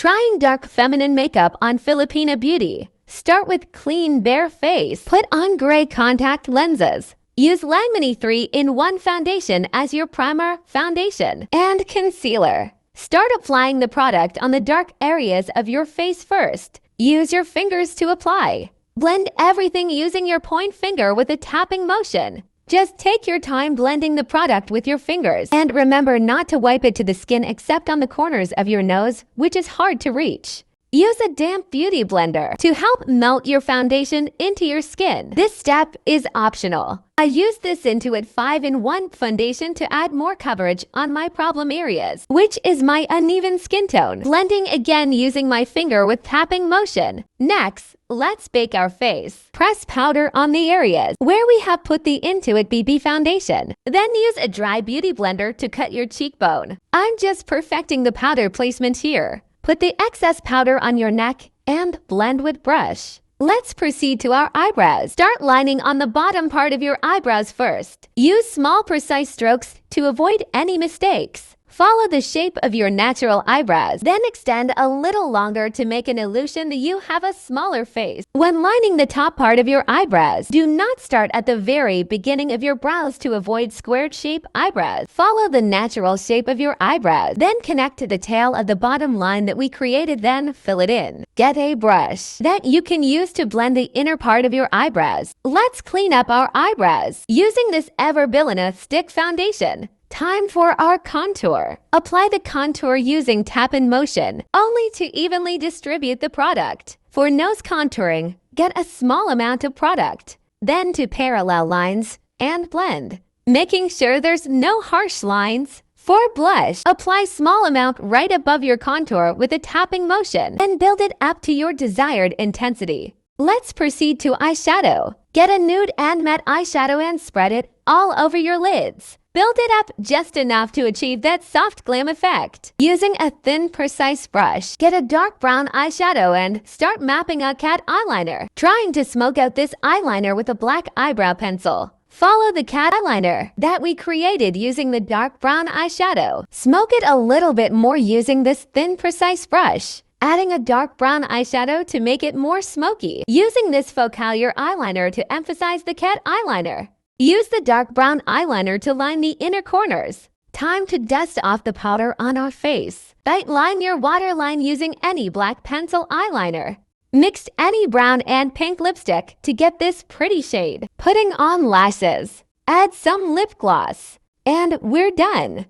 Trying dark feminine makeup on Filipina beauty. Start with clean, bare face. Put on gray contact lenses. Use Langmanni 3-in-1 foundation as your primer, foundation, and concealer. Start applying the product on the dark areas of your face first. Use your fingers to apply. Blend everything using your point finger with a tapping motion. Just take your time blending the product with your fingers. And remember not to wipe it to the skin except on the corners of your nose, which is hard to reach. Use a damp beauty blender to help melt your foundation into your skin. This step is optional. I use this Intuit 5-in-1 foundation to add more coverage on my problem areas, which is my uneven skin tone. Blending again using my finger with tapping motion. Next, let's bake our face. Press powder on the areas where we have put the Intuit BB foundation. Then use a dry beauty blender to cut your cheekbone. I'm just perfecting the powder placement here. Put the excess powder on your neck and blend with brush. Let's proceed to our eyebrows. Start lining on the bottom part of your eyebrows first. Use small, precise strokes to avoid any mistakes. Follow the shape of your natural eyebrows, then extend a little longer to make an illusion that you have a smaller face. When lining the top part of your eyebrows, do not start at the very beginning of your brows to avoid squared shape eyebrows. Follow the natural shape of your eyebrows, then connect to the tail of the bottom line that we created, then fill it in. Get a brush that you can use to blend the inner part of your eyebrows. Let's clean up our eyebrows using this Everbilina stick foundation. Time for our contour. Apply the contour using tap and motion, only to evenly distribute the product. For nose contouring, get a small amount of product. Then to parallel lines and blend, making sure there's no harsh lines. For blush, apply small amount right above your contour with a tapping motion and build it up to your desired intensity. Let's proceed to eyeshadow. Get a nude and matte eyeshadow and spread it all over your lids. Build it up just enough to achieve that soft glam effect. Using a thin, precise brush, get a dark brown eyeshadow and start mapping a cat eyeliner. Trying to smoke out this eyeliner with a black eyebrow pencil. Follow the cat eyeliner that we created using the dark brown eyeshadow. Smoke it a little bit more using this thin, precise brush. Adding a dark brown eyeshadow to make it more smoky. Using this Focalier eyeliner to emphasize the cat eyeliner. Use the dark brown eyeliner to line the inner corners. Time to dust off the powder on our face. Line your waterline using any black pencil eyeliner. Mix any brown and pink lipstick to get this pretty shade. Putting on lashes. Add some lip gloss. And we're done.